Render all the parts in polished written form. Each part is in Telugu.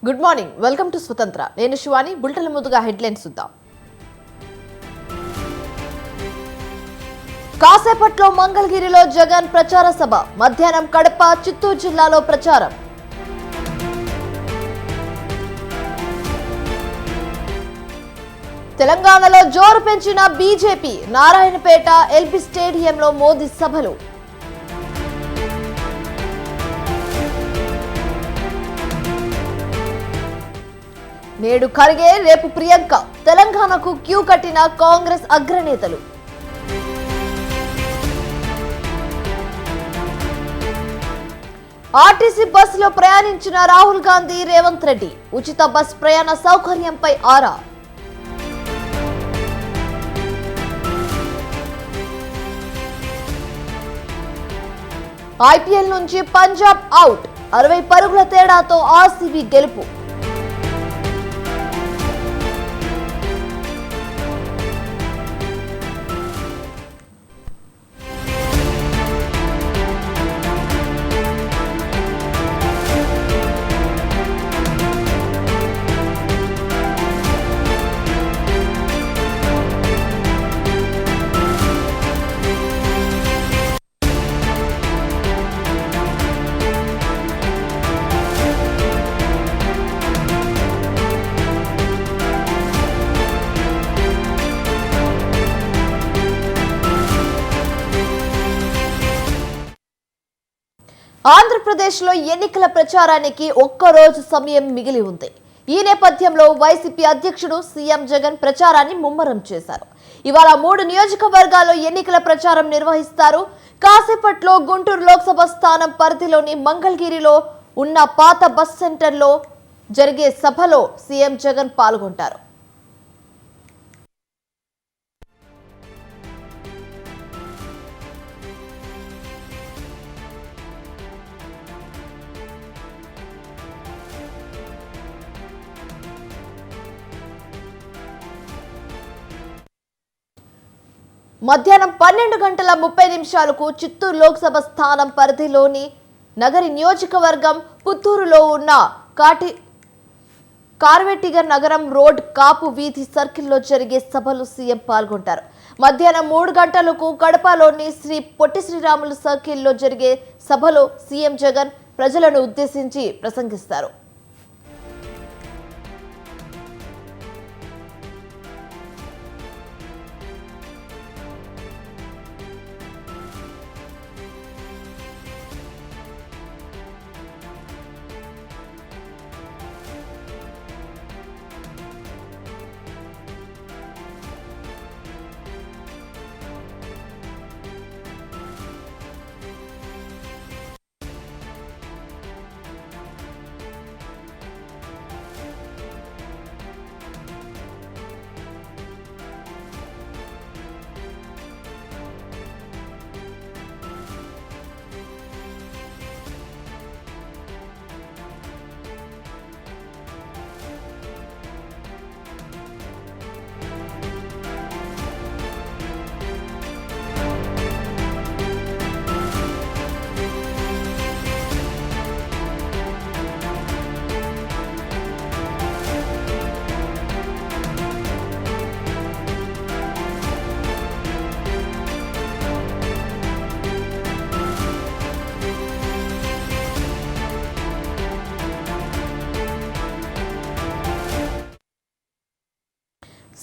గుడ్ మార్నింగ్, వెల్కమ్ టు స్వతంత్ర. నేను శివాని. బులెటిన్ ముందుగా హెడ్లైన్స్ చూద్దాం. కాసేపట్లో మంగళగిరిలో జగన్ ప్రచార సభ. మధ్యాహ్నం కడప, చిత్తూరు జిల్లాలో ప్రచారం. తెలంగాణలో జోరు పెంచిన బీజేపీ. నారాయణపేట ఎల్బీ స్టేడియంలో మోదీ సభలు. నేడు ఖర్గే, రేపు ప్రియాంక. తెలంగాణకు క్యూ కట్టిన కాంగ్రెస్ అగ్రనేతలు. ఆర్టీసీ బస్సులో ప్రయాణించిన రాహుల్ గాంధీ, రేవంత్ రెడ్డి. ఉచిత బస్ ప్రయాణ సౌకర్యంపై ఆరా. ఐపీఎల్ నుంచి పంజాబ్ అవుట్. 60 పరుగుల తేడాతో ఆర్సీబీ గెలుపు. ఆంధ్రప్రదేశ్లో ఎన్నికల ప్రచారానికి ఒక్కరోజు సమయం మిగిలి ఉంది. ఈ నేపథ్యంలో వైసీపీ అధ్యక్షుడు సీఎం జగన్ ప్రచారాన్ని ముమ్మరం చేశారు. ఇవాళ 3 నియోజకవర్గాల్లో ఎన్నికల ప్రచారం నిర్వహిస్తారు. కాసేపట్లో గుంటూరు లోక్సభ స్థానం పరిధిలోని మంగళగిరిలో ఉన్న పాత బస్ సెంటర్లో జరిగే సభలో సీఎం జగన్ పాల్గొంటారు. మధ్యాహ్నం 12:30 చిత్తూరు లోక్సభ స్థానం పరిధిలోని నగరి నియోజకవర్గం పుత్తూరులో ఉన్న కార్వేటిగర్ నగరం రోడ్ కాపు వీధి సర్కిల్లో జరిగే సభలో సీఎం పాల్గొంటారు. మధ్యాహ్నం 3 గంటలకు కడపలోని శ్రీ పొట్టి శ్రీరాములు సర్కిల్లో జరిగే సభలో సీఎం జగన్ ప్రజలను ఉద్దేశించి ప్రసంగిస్తారు.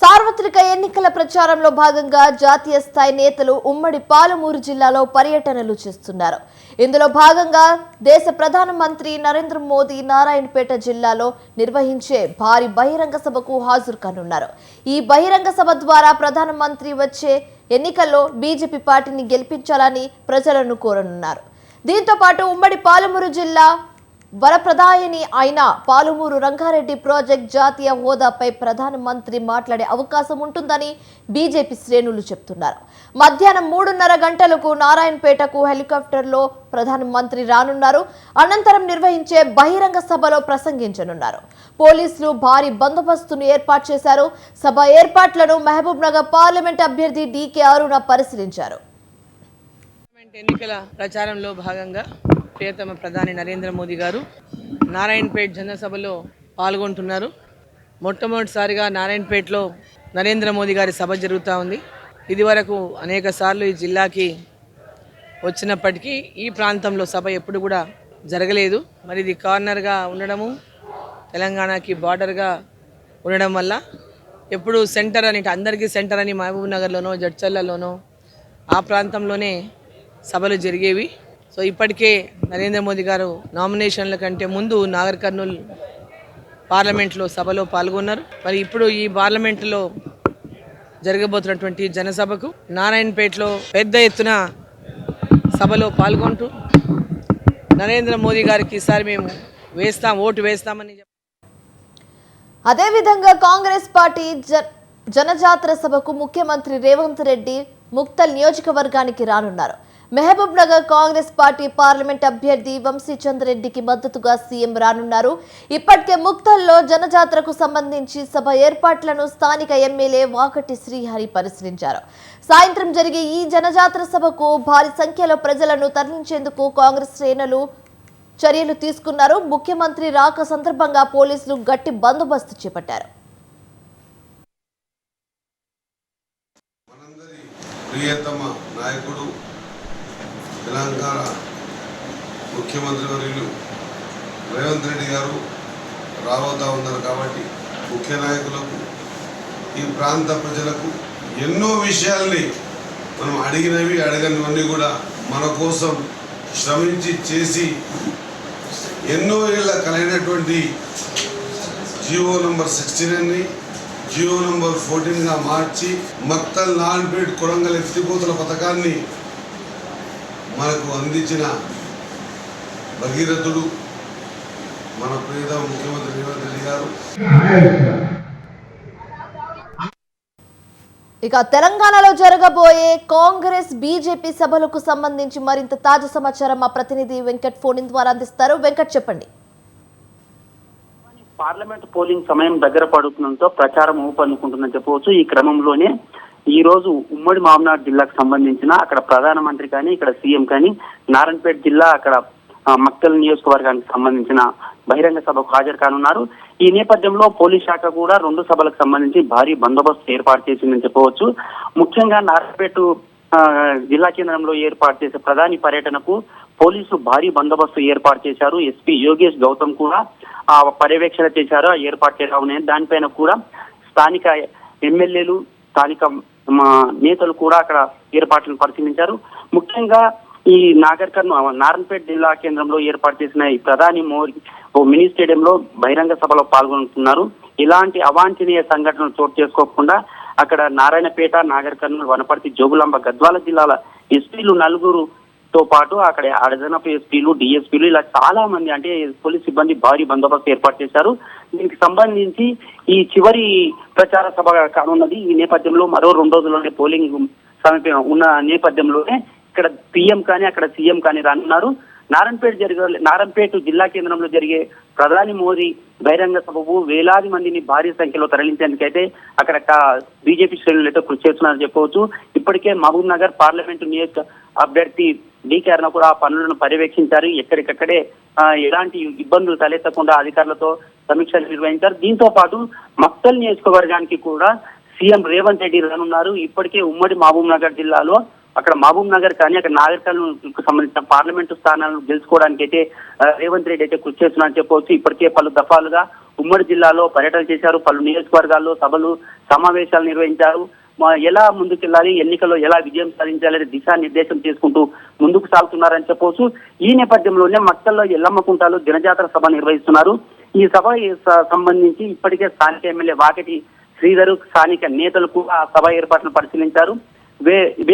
సార్వత్రిక ఎన్నికల ప్రచారంలో భాగంగా జాతీయ స్థాయి నేతలు ఉమ్మడి పాలమూరు జిల్లాలో పర్యటనలు చేస్తున్నారు. ఇందులో భాగంగా దేశ ప్రధానమంత్రి నరేంద్ర మోదీ నారాయణపేట జిల్లాలో నిర్వహించే భారీ బహిరంగ సభకు హాజరు కానున్నారు. ఈ బహిరంగ సభ ద్వారా ప్రధానమంత్రి వచ్చే ఎన్నికల్లో బీజేపీ పార్టీని గెలిపించాలని ప్రజలను కోరనున్నారు. దీంతో పాటు ఉమ్మడి పాలమూరు జిల్లా వరప్రదాయని అయిన పాలమూరు రంగారెడ్డి ప్రాజెక్ట్ జాతీయ హోదాపై ప్రధానమంత్రి మాట్లాడే అవకాశం ఉంటుందని బీజేపీ శ్రేణులు చెబుతున్నారు. మధ్యాహ్నం 3:30 గంటలకు నారాయణపేటకు హెలికాప్టర్లో ప్రధానమంత్రి రానున్నారు. అనంతరం నిర్వహించే బహిరంగ సభలో ప్రసంగించనున్నారు. పోలీసులు భారీ బందోబస్తును ఏర్పాటు చేశారు. సభ ఏర్పాట్లను మహబూబ్ నగర్ పార్లమెంట్ అభ్యర్థి డీకే అరుణ పరిశీలించారు. ఎన్నికల ప్రచారంలో భాగంగా ప్రియతమ ప్రధాని నరేంద్ర మోదీ గారు నారాయణపేట్ జనసభలో పాల్గొంటున్నారు. మొట్టమొదటిసారిగా నారాయణపేటలో నరేంద్ర మోదీ గారి సభ జరుగుతూ ఉంది. ఇదివరకు అనేక సార్లు ఈ జిల్లాకి వచ్చినప్పటికీ ఈ ప్రాంతంలో సభ ఎప్పుడు కూడా జరగలేదు. మరి ఇది కార్నర్గా ఉండడము, తెలంగాణకి బార్డర్గా ఉండడం వల్ల ఎప్పుడు సెంటర్ అని, అందరికీ సెంటర్ అని మహబూబ్ నగర్లోనో జడ్చర్లలోనో ఆ ప్రాంతంలోనే సభలు జరిగేవి. సో ఇప్పటికే నరేంద్ర మోదీ గారు నామినేషన్ల కంటే ముందు నాగర్ కర్నూల్ పార్లమెంట్లో సభలో పాల్గొన్నారు. మరి ఇప్పుడు ఈ పార్లమెంట్లో జరగబోతున్నటువంటి జనసభకు నారాయణపేటలో పెద్ద ఎత్తున సభలో పాల్గొంటూ నరేంద్ర మోదీ గారికి ఈసారి మేము ఓటు వేస్తామని అదేవిధంగా కాంగ్రెస్ పార్టీ జనజాతర సభకు ముఖ్యమంత్రి రేవంత్ రెడ్డి ముక్తల్ నియోజకవర్గానికి రానున్నారు. మహబూబ్ నగర్ కాంగ్రెస్ పార్టీ పార్లమెంట్ అభ్యర్థి వంశీచంద్రెడ్డికి మద్దతుగా సీఎం రానున్నారు. ఇప్పటికే ముక్తల్లో జనజాతరకు సంబంధించి సభ ఏర్పాట్లను స్థానిక ఎమ్మెల్యే వాకటి శ్రీహరి పరిశీలించారు. సాయంత్రం జరిగే ఈ జనజాతర సభకు భారీ సంఖ్యలో ప్రజలను తరలించేందుకు కాంగ్రెస్ శ్రేణులు చర్యలు తీసుకున్నారు. ముఖ్యమంత్రి రాక సందర్భంగా పోలీసులు గట్టి బందోబస్తు చేపట్టారు. ప్రియతమ నాయకుడు తెలంగాణ ముఖ్యమంత్రి వర్యులు రేవంత్ రెడ్డి గారు రాబోతా ఉన్నారు. కాబట్టి ముఖ్య నాయకులకు, ఈ ప్రాంత ప్రజలకు ఎన్నో విషయాల్ని మనం అడిగినవి అడగనివన్నీ కూడా మన కోసం శ్రమించి చేసి ఎన్నో ఏళ్ళ కలిగినటువంటి జియో నంబర్ 69ని జియో నంబర్ 14గా మార్చి మక్తల్ నారాయణపేట్ కొడంగల్ ఎత్తిపోతల పథకాన్ని మనకు అందించిన భగీరథుడు మన ప్రియతమ ముఖ్యమంత్రి రేవంత్ రెడ్డి గారు. ఇక తెలంగాణలో జరగబోయే కాంగ్రెస్ బీజేపీ సభలకు సంబంధించి మరింత తాజా సమాచారం మా ప్రతినిధి వెంకట్ ఫోన్ ద్వారా అందిస్తారు. వెంకట్, చెప్పండి. పార్లమెంట్ పోలింగ్ సమయం దగ్గర పడుతుండటంతో ప్రచారం ఊపందుకుంటుందని చెప్పవచ్చు. ఈ క్రమంలోనే ఈ రోజు ఉమ్మడి మహబూబ్నగర్ జిల్లాకు సంబంధించిన అక్కడ ప్రధానమంత్రి కానీ ఇక్కడ సీఎం కానీ నారాయణపేట జిల్లా అక్కడ మక్తల్ నియోజకవర్గానికి సంబంధించిన బహిరంగ సభకు హాజరు కానున్నారు. ఈ నేపథ్యంలో పోలీస్ శాఖ కూడా 2 సభలకు సంబంధించి భారీ బందోబస్తు ఏర్పాటు చేసిందని చెప్పవచ్చు. ముఖ్యంగా నారాయణపేట జిల్లా కేంద్రంలో ఏర్పాటు చేసే ప్రధాని పర్యటనకు పోలీసులు భారీ బందోబస్తు ఏర్పాటు చేశారు. ఎస్పీ యోగేష్ గౌతమ్ కూడా పర్యవేక్షణ చేశారు. ఆ ఏర్పాట్లు ఎలా ఉన్నాయి దానిపైన కూడా స్థానిక ఎమ్మెల్యేలు, స్థానిక నేతలు కూడా అక్కడ ఏర్పాట్లను పరిశీలించారు. ముఖ్యంగా ఈ నారాయణపేట జిల్లా కేంద్రంలో ఏర్పాటు చేసిన ఈ ప్రధాని మోదీ మినీ స్టేడియంలో బహిరంగ సభలో పాల్గొంటున్నారు. ఇలాంటి అవాంఛనీయ సంఘటనలు చోటు చేసుకోకుండా అక్కడ నారాయణపేట, నాగర్ కర్నూల్, వనపర్తి, జోగులాంబ, గద్వాల జిల్లాల ఎస్పీలు 4తో పాటు అక్కడ అదనపు ఎస్పీలు, డిఎస్పీలు ఇలా చాలా మంది అంటే పోలీస్ సిబ్బంది భారీ బందోబస్తు ఏర్పాటు చేశారు. దీనికి సంబంధించి ఈ చివరి ప్రచార సభ కానున్నది. ఈ నేపథ్యంలో మరో 2 రోజుల్లోనే పోలింగ్ సమీపం ఉన్న నేపథ్యంలోనే ఇక్కడ పీఎం కానీ అక్కడ సీఎం కానీ రానున్నారు. నారాయణపేట జిల్లా కేంద్రంలో జరిగే ప్రధాని మోదీ బహిరంగ సభకు వేలాది మందిని భారీ సంఖ్యలో తరలించేందుకైతే అక్కడ బీజేపీ శ్రేణులు అయితే కృషి చేస్తున్నారని చెప్పవచ్చు. ఇప్పటికే మహబూబ్ నగర్ పార్లమెంటు నియోజక అభ్యర్థి డీకే అరుణ కూడా ఆ పనులను పర్యవేక్షించారు. ఎక్కడికక్కడే ఎలాంటి ఇబ్బందులు తలెత్తకుండా అధికారులతో సమీక్షలు నిర్వహించారు. దీంతో పాటు మక్తల్ నియోజకవర్గానికి కూడా సీఎం రేవంత్ రెడ్డి రానున్నారు. ఇప్పటికే ఉమ్మడి మహబూబ్ నగర్ జిల్లాలో అక్కడ మహబూబ్ నగర్ కానీ అక్కడ నాగర్ కర్నూలుకు సంబంధించిన పార్లమెంటు స్థానాలను గెలుచుకోవడానికి అయితే రేవంత్ రెడ్డి అయితే కృషి చేస్తున్నారని చెప్పవచ్చు. ఇప్పటికే పలు దఫాలుగా ఉమ్మడి జిల్లాలో పర్యటన చేశారు. పలు నియోజకవర్గాల్లో సభలు, సమావేశాలు నిర్వహించారు. ఎలా ముందుకెళ్లాలి, ఎన్నికల్లో ఎలా విజయం సాధించాలని దిశానిర్దేశం చేసుకుంటూ ముందుకు సాగుతున్నారని చెప్పవచ్చు. ఈ నేపథ్యంలోనే మక్తల్లో ఎల్లమ్మకుంటలో జనజాతర సభ నిర్వహిస్తున్నారు. ఈ సభ సంబంధించి ఇప్పటికే స్థానిక ఎమ్మెల్యే వాకటి శ్రీధర్, స్థానిక నేతలు కూడా ఆ సభ ఏర్పాట్లను పరిశీలించారు.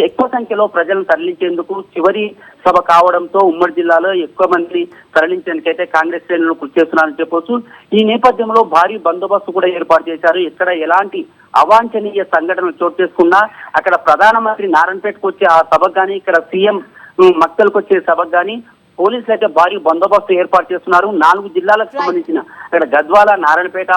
ఎక్కువ సంఖ్యలో ప్రజలను తరలించేందుకు చివరి సభ కావడంతో ఉమ్మడి జిల్లాలో ఎక్కువ మంది తరలించేందుకైతే కాంగ్రెస్ శ్రేణులు కృషి చేస్తున్నారని చెప్పవచ్చు. ఈ నేపథ్యంలో భారీ బందోబస్తు కూడా ఏర్పాటు చేశారు. ఇక్కడ ఎలాంటి అవాంఛనీయ సంఘటనలు చోటు చేసుకున్నా అక్కడ ప్రధానమంత్రి నారాయణపేటకు వచ్చే ఆ సభకు కానీ ఇక్కడ సీఎం మక్తల్కి వచ్చే సభకు కానీ పోలీసులు అయితే భారీ బందోబస్తు ఏర్పాటు చేస్తున్నారు. 4 జిల్లాలకు సంబంధించిన అక్కడ గద్వాల, నారాయణపేట,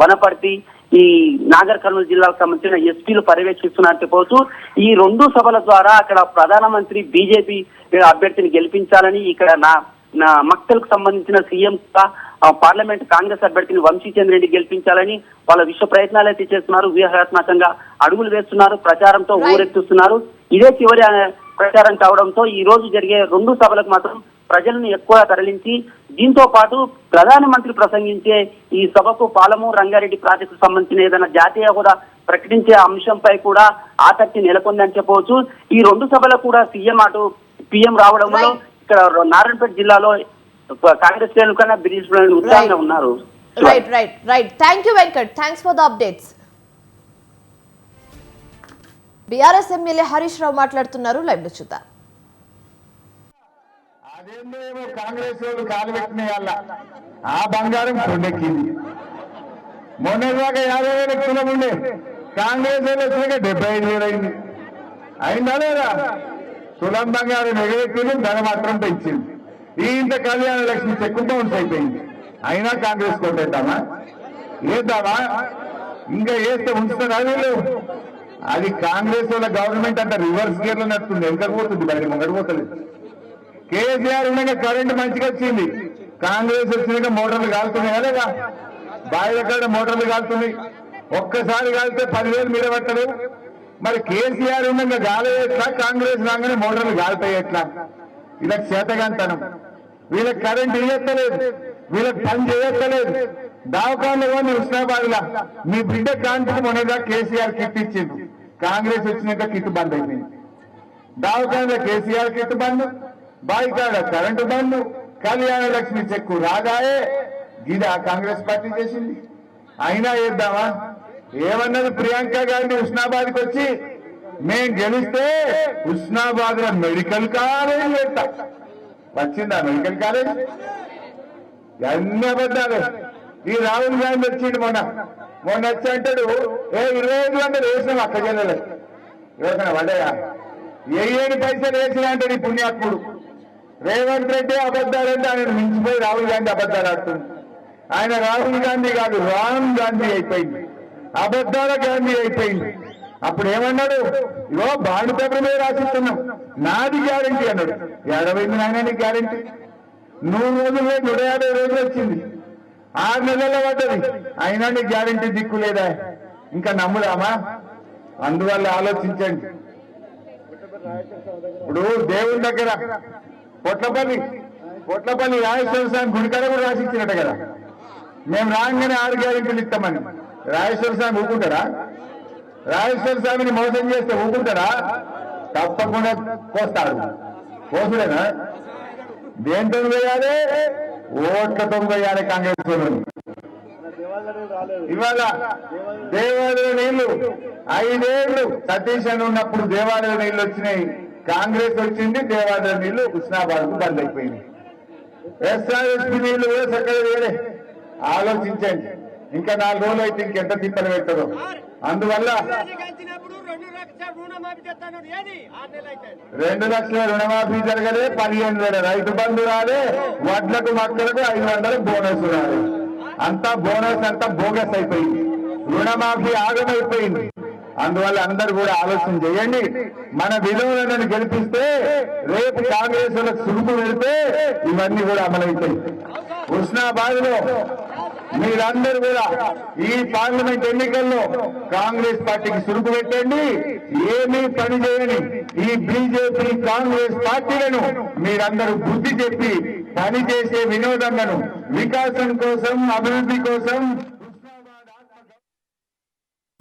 వనపర్తి, ఈ నాగర్ కర్నూలు జిల్లాకు సంబంధించిన ఎస్పీలు పర్యవేక్షిస్తున్నారని చెప్పవచ్చు. ఈ 2 సభల ద్వారా అక్కడ ప్రధానమంత్రి బీజేపీ అభ్యర్థిని గెలిపించాలని ఇక్కడ మక్తల్కు సంబంధించిన సీఎం పార్లమెంట్ కాంగ్రెస్ అభ్యర్థిని వంశీచంద్ర రెడ్డి గెలిపించాలని వాళ్ళ విశ్వ ప్రయత్నాలు అయితే చేస్తున్నారు. వ్యూహాత్మకంగా అడుగులు వేస్తున్నారు, ప్రచారంతో ఊరెత్తుస్తున్నారు. ఇదే చివరి ప్రచారం కావడంతో ఈ రోజు జరిగే 2 సభలకు మాత్రం ప్రజలను ఎక్కువ తరలించి, దీంతో పాటు ప్రధానమంత్రి ప్రసంగించే ఈ సభకు పాలమూరు రంగారెడ్డి ప్రాజెక్టు సంబంధించిన ఏదైనా జాతీయ హోదా ప్రకటించే అంశంపై కూడా ఆసక్తి నెలకొందని చెప్పవచ్చు. ఈ 2 సభలకు కూడా సీఎం అటు పీఎం రావడంలో ఇక్కడ నారాయణపేట జిల్లాలో కాంగ్రెస్ శ్రేణులు కన్నా బీజేపీ శ్రేణులు ఉత్సాహంగా ఉన్నారు. Right thank you Venkat, thanks for the updates. BRS MLA Harish Rao మాట్లాడుతున్నారు, లైవ్ లో చూద్దాం. అదేమో కాంగ్రెస్ వాళ్ళు కాలు పెట్టిన ఆ బంగారం కొండెక్కింది. మొన్నదాకా 50,000 కులం ఉండే, కాంగ్రెస్ వాళ్ళు వచ్చాక 75,000 అయింది. అయిందా లేదా? కులం బంగారం ఎగరెక్కింది, ధర మాత్రం పెంచింది. ఇంత కళ్యాణ లక్ష్మి చెక్కు బౌన్స్ అయిపోయింది. అయినా కాంగ్రెస్ కొట్టేద్దామా? వేద్దామా? ఇంకా వేస్తే ఉంచుతారా వీళ్ళు? అది కాంగ్రెస్ వాళ్ళ గవర్నమెంట్ అంతా రివర్స్ గేర్ లో నడుస్తుంది. వెనకకు పోతుంది, బయట ముంగడు పోతలేదు. కేసీఆర్ ఉండగా కరెంట్ మంచిగా వచ్చింది, కాంగ్రెస్ వచ్చినాక మోటార్లు కాలుతున్నాయి కదా, బాయిల కాడ మోటార్లు కాలుతున్నాయి. ఒక్కసారి కాలితే 10,000 మీద పట్టలేవు. మరి కేసీఆర్ ఉండగా గాలి ఎట్లా, కాంగ్రెస్ రాగానే మోటార్లు కాలుతాయి ఎట్లా? వీళ్ళకి చేతగాంతనం. వీళ్ళకి కరెంట్ ఇవ్వలేదు, వీళ్ళకి పని చేయలేదు. దావకాండ పోనీ హుస్నాబాద్ లా మీ బిడ్డ కాంతికి మొన్నగా కేసీఆర్ కిట్ ఇచ్చింది, కాంగ్రెస్ వచ్చినాక కిట్ బంద్ అయిపోయింది. దావకాండ కేసీఆర్ కిట్ బంద్, బాయికాడ కరెంటు బంద్, కళ్యాణ లక్ష్మి చెక్కు రాగాయే. గిదా కాంగ్రెస్ పార్టీ చేసింది. అయినా వేద్దామా? ఏమన్నది ప్రియాంక గాంధీ హుస్నాబాద్కి వచ్చి, మేం గెలిస్తే హుస్నాబాద్ లో మెడికల్ కాలేజ్ పెట్టా. వచ్చిందా మెడికల్ కాలేజ్? అన్ని అబద్ధాలు. ఈ రాహుల్ గాంధీ వచ్చిండు మొన్న వచ్చి అంటాడు, 25 గంటలు వేసినాం అక్క జిల్లాలో. ఎవరికైనా పడ్డాయా? 7 పైసలు వేసిన అంటే నీ పుణ్యాత్ముడు రేవంత్ రెడ్డి అబద్ధాలంటే ఆయన మించిపోయి రాహుల్ గాంధీ అబద్ధాలు ఆడుతుంది. ఆయన రాహుల్ గాంధీ కాదు, రామ్ గాంధీ అయిపోయింది, అబద్ధాల గాంధీ అయిపోయింది. అప్పుడు ఏమన్నాడు? ఇగో బాండ్ పేపర్ మీద రాసిస్తున్నాం, నాది గ్యారంటీ అన్నాడు. 50 నాయన నీ గ్యారంటీ? 100 రోజులు 150 రోజులు వచ్చింది, 6 నెలల్లో పడ్డది. అయినా నీ గ్యారంటీ దిక్కు లేదా? ఇంకా నమ్ముదామా? అందువల్ల ఆలోచించండి. ఇప్పుడు దేవుని దగ్గర పొట్లపల్లి రాజేశ్వర స్వామి గుడికాడ కూడా రాసిచ్చినట్టు కదా, మేము రాగానే 6 గ్యారెంటీలు ఇస్తామని. రాజేశ్వర స్వామి ఊరుకుంటాడా? రాజేశ్వర స్వామిని మోసం చేస్తే ఊరుకుంటాడా? తప్పకుండా కోస్తాడు. కోసుడేనా? దేంతో వేయాలి? ఓట్లతో వేయాలి కాంగ్రెస్ వాళ్ళని. ఇవాళ దేవాలయ నీళ్లు 5 ఏళ్లు సతీష్ అని ఉన్నప్పుడు దేవాలయ నీళ్లు వచ్చినాయి, కాంగ్రెస్ వచ్చింది, దేవాలయ నీళ్లు హుస్నాబాద్ కు బంద్ అయిపోయింది. ఎస్ఆర్ఎస్పీ నీళ్లు కూడా చక్కగా వేరే. ఆలోచించండి, ఇంకా 4 రోజులు అయితే ఇంకెంత తిప్పలు పెట్టదో. అందువల్ల 2 లక్షల రుణమాఫీ జరగలే, 15,000 రైతు బంధు రాలే, వడ్లకు మక్కలకు 500 బోనస్ రాలే. అంతా బోనస్ అంతా బోగస్ అయిపోయింది, రుణమాఫీ ఆగమైపోయింది. అందువల్ల అందరూ కూడా ఆలోచన చేయండి. మన విలువలను గెలిపిస్తే రేపు కాంగ్రెస్ వాళ్ళకి సురుకు వెళ్తే ఇవన్నీ కూడా అమలవుతాయి. హుస్నాబాద్ లో మీరందరూ కూడా ఈ పార్లమెంట్ ఎన్నికల్లో కాంగ్రెస్ పార్టీకి సురుకు పెట్టండి. ఏమీ పని చేయని ఈ బీజేపీ కాంగ్రెస్ పార్టీలను మీరందరూ బుద్ధి చెప్పి పని చేసే వినోదంలను, వికాసం కోసం, అభివృద్ధి కోసం